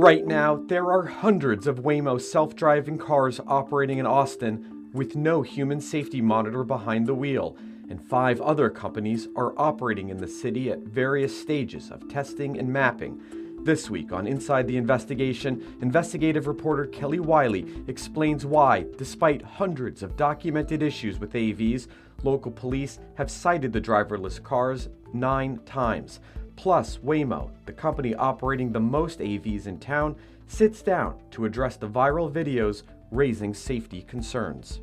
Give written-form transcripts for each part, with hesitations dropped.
Right now, there are hundreds of Waymo self-driving cars operating in Austin with no human safety monitor behind the wheel, and 5 other companies are operating in the city at various stages of testing and mapping. This week on Inside the Investigation, investigative reporter Kelly Wiley explains why, despite hundreds of documented issues with AVs, local police have cited the driverless cars 9 times. Plus, Waymo, the company operating the most AVs in town, sits down to address the viral videos raising safety concerns.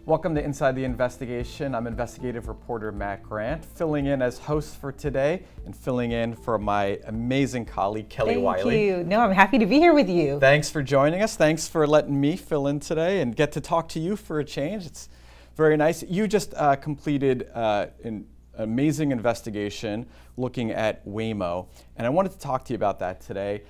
Welcome to Inside the Investigation. I'm investigative reporter Matt Grant, filling in as host for today and filling in for my amazing colleague Kelly Wiley. Thank you. No, I'm happy to be here with you. Thanks for joining us. Thanks for letting me fill in today and get to talk to you for a change. It's very nice. You just completed an amazing investigation looking at Waymo, and I wanted to talk to you about that today.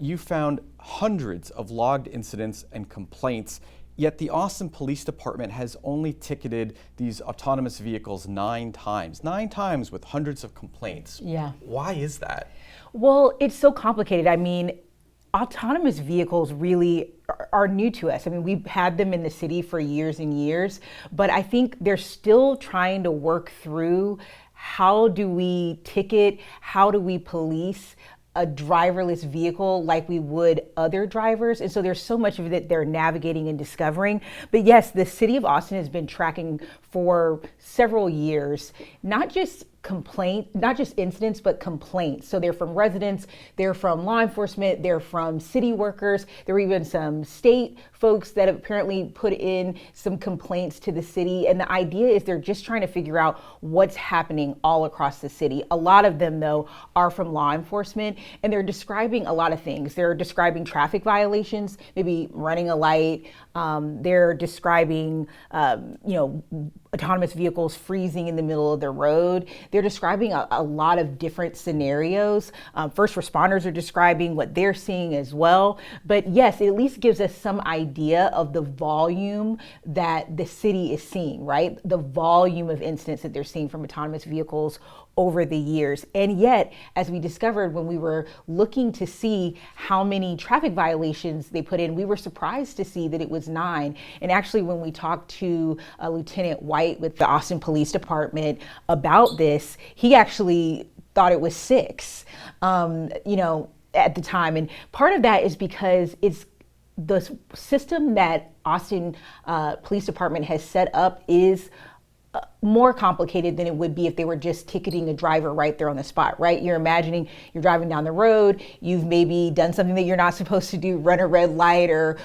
You found hundreds of logged incidents and complaints, yet the Austin Police Department has only ticketed these autonomous vehicles 9 times. 9 times with hundreds of complaints. Yeah. Why is that? Well, it's so complicated. I mean, autonomous vehicles really are new to us. I mean, we've had them in the city for years and years, but I think they're still trying to work through how do we ticket, how do we police a driverless vehicle like we would other drivers. And so there's so much of it they're navigating and discovering. But yes, the city of Austin has been tracking for several years, not just incidents, but complaints. So they're from residents, they're from law enforcement, they're from city workers. There were even some state folks that have apparently put in some complaints to the city. And the idea is they're just trying to figure out what's happening all across the city. A lot of them, though, are from law enforcement, and they're describing a lot of things. They're describing traffic violations, maybe running a light. They're describing, autonomous vehicles freezing in the middle of the road. They're describing a lot of different scenarios. First responders are describing what they're seeing as well. But yes, it at least gives us some idea of the volume that the city is seeing, right? The volume of incidents that they're seeing from autonomous vehicles over the years. And yet, as we discovered when we were looking to see how many traffic violations they put in, we were surprised to see that it was 9. And actually, when we talked to Lieutenant White with the Austin Police Department about this, he actually thought it was 6, at the time. And part of that is because it's the system that Austin Police Department has set up is more complicated than it would be if they were just ticketing a driver right there on the spot, right? You're imagining you're driving down the road, you've maybe done something that you're not supposed to do, run a red light or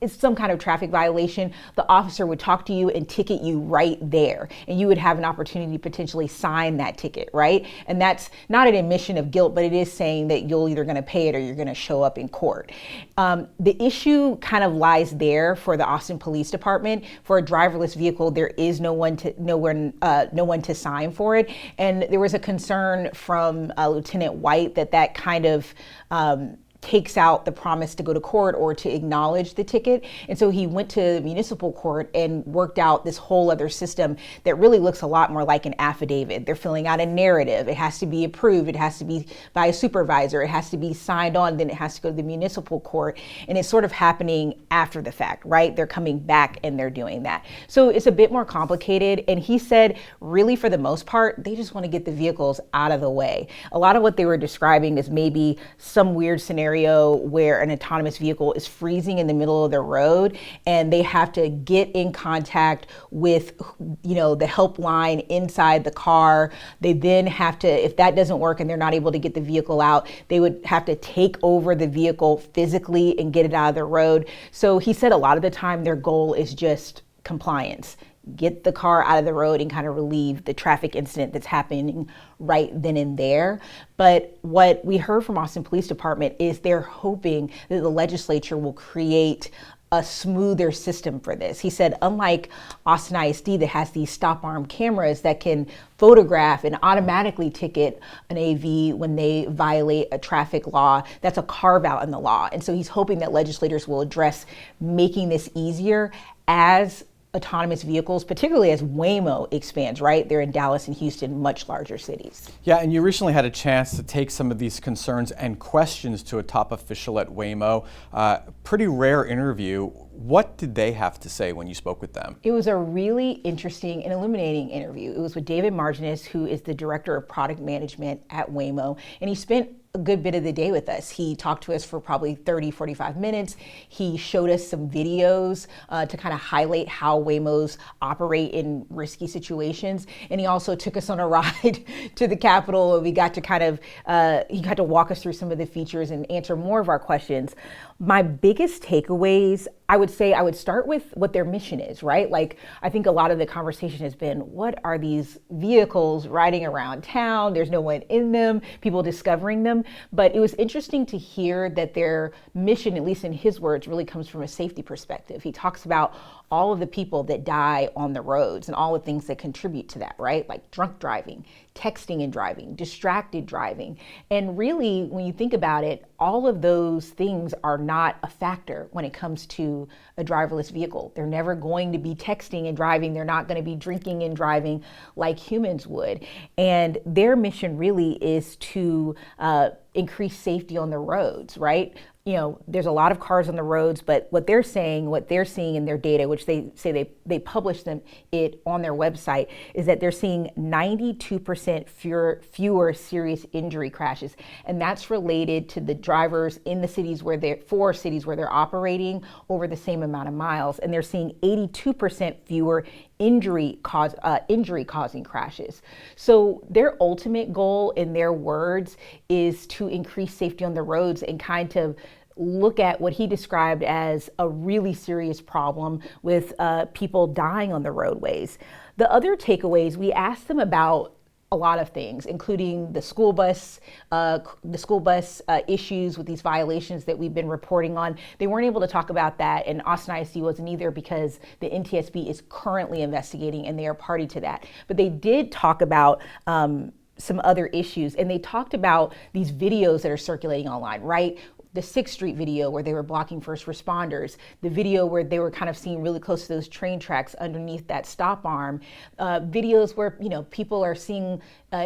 it's some kind of traffic violation. The officer would talk to you and ticket you right there. And you would have an opportunity to potentially sign that ticket, right? And that's not an admission of guilt, but it is saying that you're either gonna pay it or you're gonna show up in court. The issue kind of lies there for the Austin Police Department. For a driverless vehicle, there is no one to sign for it. And there was a concern from Lieutenant White that kind of takes out the promise to go to court or to acknowledge the ticket. And so he went to municipal court and worked out this whole other system that really looks a lot more like an affidavit. They're filling out a narrative. It has to be approved. It has to be by a supervisor. It has to be signed on. Then it has to go to the municipal court. And it's sort of happening after the fact, right? They're coming back and they're doing that. So it's a bit more complicated. And he said, really, for the most part, they just want to get the vehicles out of the way. A lot of what they were describing is maybe some weird scenario where an autonomous vehicle is freezing in the middle of the road and they have to get in contact with, the helpline inside the car. They then have to, if that doesn't work and they're not able to get the vehicle out, they would have to take over the vehicle physically and get it out of the road. So he said a lot of the time their goal is just compliance. Get the car out of the road and kind of relieve the traffic incident that's happening right then and there. But what we heard from Austin Police Department is they're hoping that the legislature will create a smoother system for this. He said, unlike Austin ISD that has these stop arm cameras that can photograph and automatically ticket an AV when they violate a traffic law, that's a carve out in the law. And so he's hoping that legislators will address making this easier as autonomous vehicles, particularly as Waymo expands, right? They're in Dallas and Houston, much larger cities. Yeah, and you recently had a chance to take some of these concerns and questions to a top official at Waymo. Pretty rare interview. What did they have to say when you spoke with them? It was a really interesting and illuminating interview. It was with David Marginis, who is the director of product management at Waymo, and he spent a good bit of the day with us. He talked to us for probably 30, 45 minutes. He showed us some videos to kind of highlight how Waymos operate in risky situations. And he also took us on a ride to the Capitol. We got to he got to walk us through some of the features and answer more of our questions. My biggest takeaways, I would say I would start with what their mission is, right? Like, I think a lot of the conversation has been, what are these vehicles riding around town? There's no one in them, people discovering them. But it was interesting to hear that their mission, at least in his words, really comes from a safety perspective. He talks about all of the people that die on the roads and all the things that contribute to that, right? Like drunk driving, texting and driving, distracted driving. And really, when you think about it, all of those things are not a factor when it comes to a driverless vehicle. They're never going to be texting and driving. They're not going to be drinking and driving like humans would. And their mission really is to increase safety on the roads, right? You know, there's a lot of cars on the roads, but what they're seeing in their data, which they say they publish it on their website, is that they're seeing 92% fewer serious injury crashes. And that's related to the drivers in the cities where they're operating over the same amount of miles. And they're seeing 82% fewer injury causing crashes. So their ultimate in their words, is to increase safety on the roads and kind of look at what he described as a really serious problem with people dying on the roadways. The other takeaways, we asked them about a lot of things, including the school bus issues with these violations that we've been reporting on. They weren't able to talk about that, and Austin ISD wasn't either because the NTSB is currently investigating and they are party to that. But they did talk about some other issues, and they talked about these videos that are circulating online, right? The 6th Street video where they were blocking first responders, the video where they were kind of seen really close to those train tracks underneath that stop arm, videos where, you know, people are seeing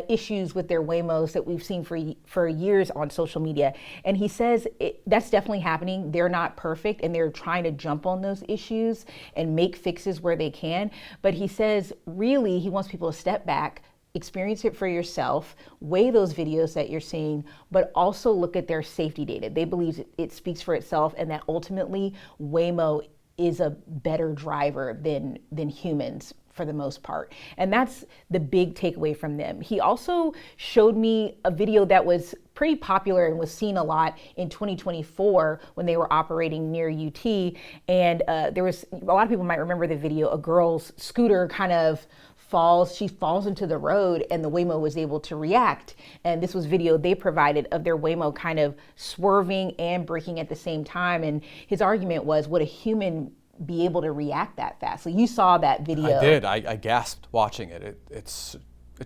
issues with their Waymos that we've seen for years on social media. And he says that's definitely happening. They're not perfect, and they're trying to jump on those issues and make fixes where they can. But he says, really, he wants people to step back, experience it for yourself, weigh those videos that you're seeing, but also look at their safety data. They believe it speaks for itself, and that ultimately Waymo is a better driver than humans for the most part. And that's the big takeaway from them. He also showed me a video that was pretty popular and was seen a lot in 2024 when they were operating near UT. And there was, a lot of people might remember the video, a girl's scooter kind of she falls into the road, and the Waymo was able to react. And this was video they provided of their Waymo kind of swerving and braking at the same time. And his argument was, would a human be able to react that fast? So you saw that video. I did. I gasped watching it. It's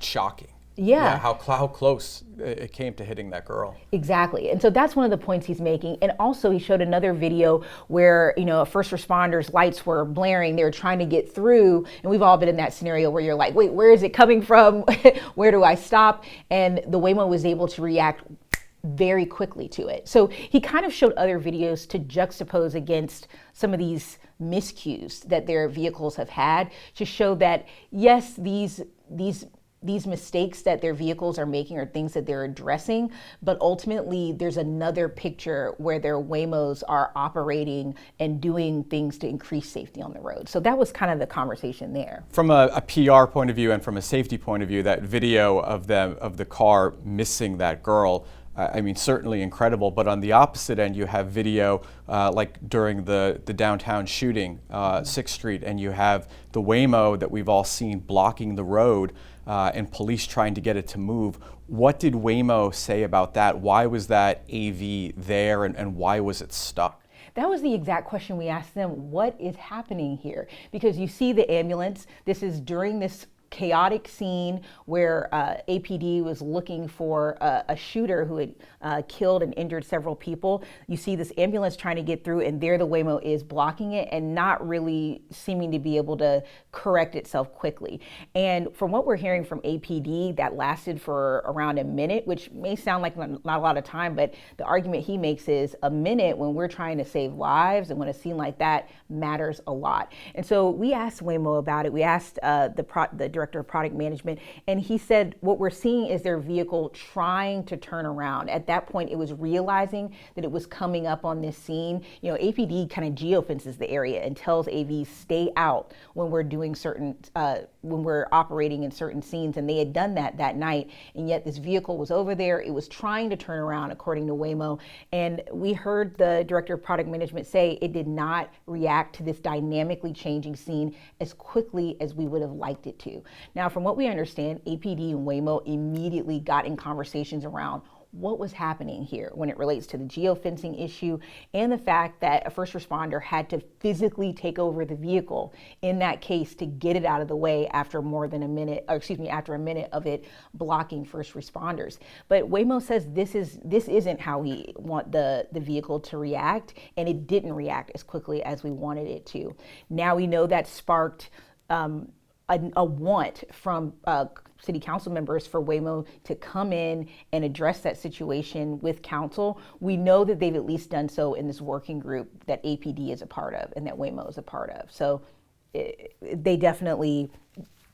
shocking. Yeah. How close it came to hitting that girl. Exactly. And so that's one of the points he's making. And also he showed another video where, you know, first responders' lights were blaring. They were trying to get through. And we've all been in that scenario where you're like, wait, where is it coming from? Where do I stop? And the Waymo was able to react very quickly to it. So he kind of showed other videos to juxtapose against some of these miscues that their vehicles have had, to show that, yes, these mistakes that their vehicles are making are things that they're addressing, but ultimately there's another picture where their Waymos are operating and doing things to increase safety on the road. So that was kind of the conversation there. From a PR point of view and from a safety point of view, that video of the car missing that girl, I mean, certainly incredible. But on the opposite end, you have video like during the downtown shooting, 6th Street, and you have the Waymo that we've all seen blocking the road and police trying to get it to move. What did Waymo say about that? Why was that AV there, and why was it stuck? That was the exact question we asked them. What is happening here? Because you see the ambulance. This is during this chaotic scene where APD was looking for a shooter who had killed and injured several people. You see this ambulance trying to get through, and there the Waymo is blocking it and not really seeming to be able to correct itself quickly. And from what we're hearing from APD, that lasted for around a minute, which may sound like not a lot of time, but the argument he makes is a minute when we're trying to save lives and when a scene like that matters a lot. And so we asked Waymo about it. We asked the director of product management, and he said what we're seeing is their vehicle trying to turn around. At that point, it was realizing that it was coming up on this scene. You know, APD kind of geofences the area and tells AVs stay out when we're doing certain, when we're operating in certain scenes, and they had done that night, and yet this vehicle was over there. It was trying to turn around, according to Waymo, and we heard the director of product management say it did not react to this dynamically changing scene as quickly as we would have liked it to. Now, from what we understand, APD and Waymo immediately got in conversations around what was happening here when it relates to the geofencing issue and the fact that a first responder had to physically take over the vehicle in that case to get it out of the way after after a minute of it blocking first responders. But Waymo says this isn't how we want the vehicle to react, and it didn't react as quickly as we wanted it to. Now we know that sparked a want from city council members for Waymo to come in and address that situation with council. We know that they've at least done so in this working group that APD is a part of and that Waymo is a part of. So it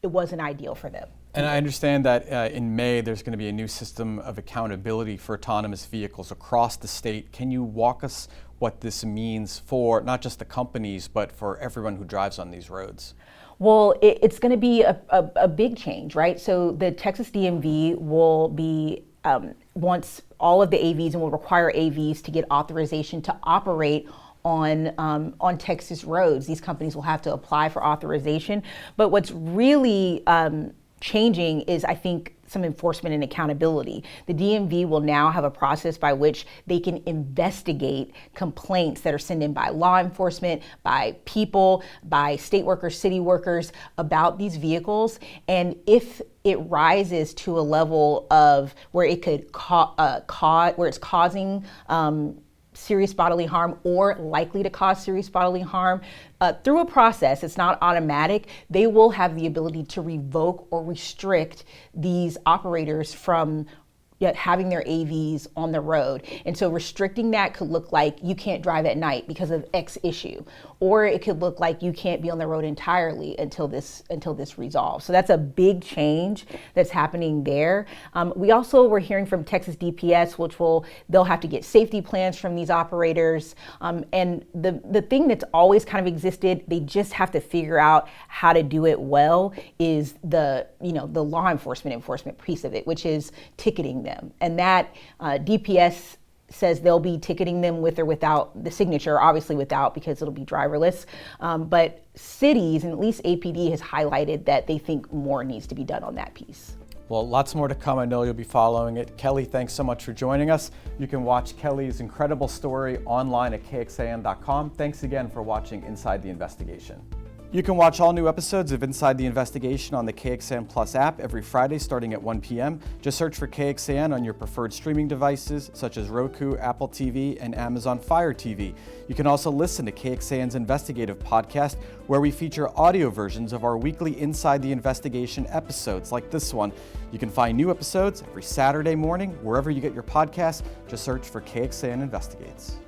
wasn't ideal for them. And I understand that in May there's going to be a new system of accountability for autonomous vehicles across the state. Can you walk us what this means for not just the companies, but for everyone who drives on these roads? Well, it's going to be a big change, right? So the Texas DMV will be, wants all of the AVs and will require AVs to get authorization to operate on Texas roads. These companies will have to apply for authorization. But what's really changing is, I think, some enforcement and accountability. The DMV will now have a process by which they can investigate complaints that are sent in by law enforcement, by people, by state workers, city workers about these vehicles. And if it rises to a level of where it could where it's causing serious bodily harm or likely to cause serious bodily harm, through a process, it's not automatic, they will have the ability to revoke or restrict these operators from having their AVs on the road. And so restricting that could look like you can't drive at night because of X issue, or it could look like you can't be on the road entirely until this resolves. So that's a big change that's happening there. We also were hearing from Texas DPS, they'll have to get safety plans from these operators. And the thing that's always kind of existed, they just have to figure out how to do it well, is the law enforcement piece of it, which is ticketing them. And that DPS says they'll be ticketing them with or without the signature, obviously without because it'll be driverless. But cities, and at least APD has highlighted that they think more needs to be done on that piece. Well, lots more to come. I know you'll be following it. Kelly, thanks so much for joining us. You can watch Kelly's incredible story online at KXAN.com. Thanks again for watching Inside the Investigation. You can watch all new episodes of Inside the Investigation on the KXAN Plus app every Friday starting at 1 p.m. Just search for KXAN on your preferred streaming devices such as Roku, Apple TV, and Amazon Fire TV. You can also listen to KXAN's Investigative podcast, where we feature audio versions of our weekly Inside the Investigation episodes like this one. You can find new episodes every Saturday morning wherever you get your podcasts. Just search for KXAN Investigates.